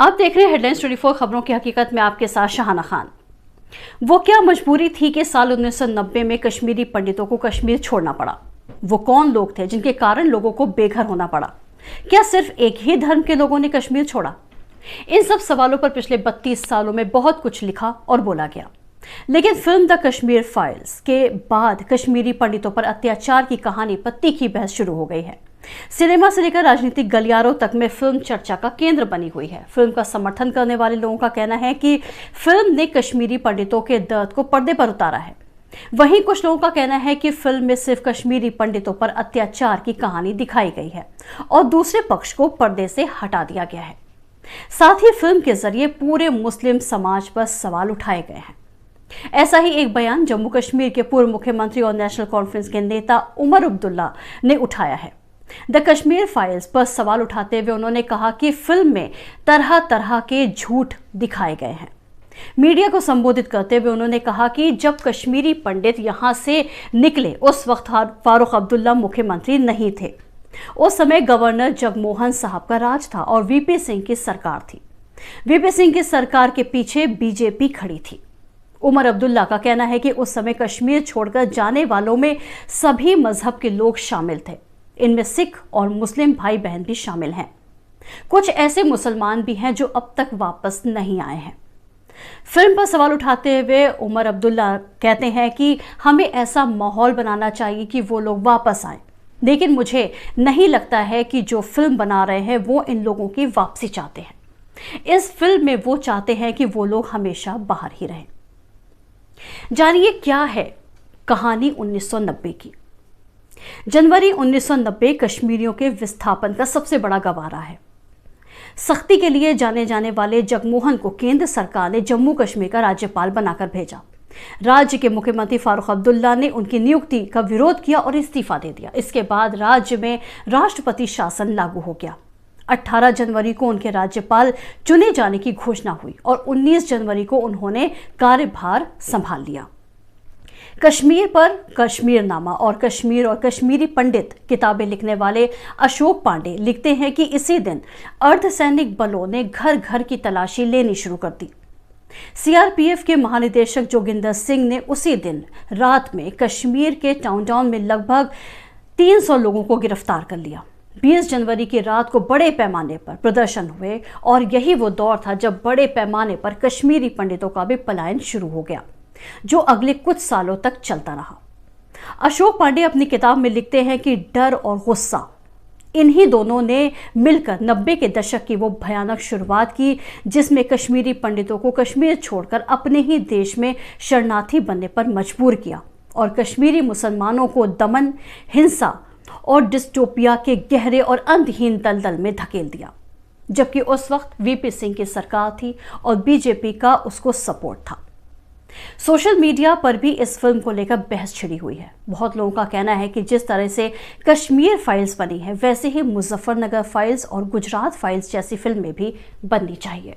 आप देख रहे हैं हेडलाइंस 24 खबरों की हकीकत में आपके साथ शाहाना खान। वो क्या मजबूरी थी कि साल 1990 में कश्मीरी पंडितों को कश्मीर छोड़ना पड़ा? वो कौन लोग थे जिनके कारण लोगों को बेघर होना पड़ा? क्या सिर्फ एक ही धर्म के लोगों ने कश्मीर छोड़ा? इन सब सवालों पर पिछले 32 सालों में बहुत कुछ लिखा और बोला गया, लेकिन फिल्म द कश्मीर फाइल्स के बाद कश्मीरी पंडितों पर अत्याचार की कहानी पर तीखी बहस शुरू हो गई है। सिनेमा से लेकर राजनीतिक गलियारों तक में फिल्म चर्चा का केंद्र बनी हुई है। फिल्म का समर्थन करने वाले लोगों का कहना है कि फिल्म ने कश्मीरी पंडितों के दर्द को पर्दे पर उतारा है। वहीं कुछ लोगों का कहना है कि फिल्म में सिर्फ कश्मीरी पंडितों पर अत्याचार की कहानी दिखाई गई है और दूसरे पक्ष को पर्दे से हटा दिया गया है। साथ ही फिल्म के जरिए पूरे मुस्लिम समाज पर सवाल उठाए गए हैं। ऐसा ही एक बयान जम्मू कश्मीर के पूर्व मुख्यमंत्री और नेशनल कॉन्फ्रेंस के नेता उमर अब्दुल्ला ने उठाया है। द कश्मीर फाइल्स पर सवाल उठाते हुए उन्होंने कहा कि फिल्म में तरह तरह के झूठ दिखाए गए हैं। मीडिया को संबोधित करते हुए उन्होंने कहा कि जब कश्मीरी पंडित यहां से निकले उस वक्त फारूक अब्दुल्ला मुख्यमंत्री नहीं थे। उस समय गवर्नर जगमोहन साहब का राज था और वीपी सिंह की सरकार थी। वीपी सिंह की सरकार के पीछे बीजेपी खड़ी थी। उमर अब्दुल्ला का कहना है कि उस समय कश्मीर छोड़कर जाने वालों में सभी मजहब के लोग शामिल थे। इनमें सिख और मुस्लिम भाई बहन भी शामिल हैं। कुछ ऐसे मुसलमान भी हैं जो अब तक वापस नहीं आए हैं। फिल्म पर सवाल उठाते हुए उमर अब्दुल्ला कहते हैं कि हमें ऐसा माहौल बनाना चाहिए कि वो लोग वापस आए, लेकिन मुझे नहीं लगता है कि जो फिल्म बना रहे हैं वो इन लोगों की वापसी चाहते हैं। इस फिल्म में वो चाहते हैं कि वो लोग हमेशा बाहर ही रहें। जानिए क्या है कहानी 1990 की। जनवरी 1990 कश्मीरियों के विस्थापन का सबसे बड़ा गवारा है। सख्ती के लिए जाने जाने वाले जगमोहन को केंद्र सरकार ने जम्मू कश्मीर का राज्यपाल बनाकर भेजा। राज्य के मुख्यमंत्री फारूक अब्दुल्ला ने उनकी नियुक्ति का विरोध किया और इस्तीफा दे दिया। इसके बाद राज्य में राष्ट्रपति शासन लागू हो गया। 18 जनवरी को उनके राज्यपाल चुने जाने की घोषणा हुई और 19 जनवरी को उन्होंने कार्यभार संभाल लिया। कश्मीर पर कश्मीरनामा और कश्मीर और कश्मीरी पंडित किताबें लिखने वाले अशोक पांडे लिखते हैं कि इसी दिन अर्धसैनिक बलों ने घर घर की तलाशी लेनी शुरू कर दी। सीआरपीएफ के महानिदेशक जोगिंदर सिंह ने उसी दिन रात में कश्मीर के टाउन में लगभग 300 लोगों को गिरफ्तार कर लिया। 20 जनवरी की रात को बड़े पैमाने पर प्रदर्शन हुए और यही वो दौर था जब बड़े पैमाने पर कश्मीरी पंडितों का भी पलायन शुरू हो गया, जो अगले कुछ सालों तक चलता रहा। अशोक पांडे अपनी किताब में लिखते हैं कि डर और गुस्सा, इन्हीं दोनों ने मिलकर 90 के दशक की वो भयानक शुरुआत की जिसमें कश्मीरी पंडितों को कश्मीर छोड़कर अपने ही देश में शरणार्थी बनने पर मजबूर किया और कश्मीरी मुसलमानों को दमन, हिंसा और डिस्टोपिया के गहरे और अंतहीन दलदल में धकेल दिया। जबकि उस वक्त वीपी सिंह की सरकार थी और बीजेपी का उसको सपोर्ट था। सोशल मीडिया पर भी इस फिल्म को लेकर बहस छिड़ी हुई है। बहुत लोगों का कहना है कि जिस तरह से कश्मीर फाइल्स बनी है वैसे ही मुजफ्फरनगर फाइल्स और गुजरात फाइल्स जैसी फिल्में भी बननी चाहिए।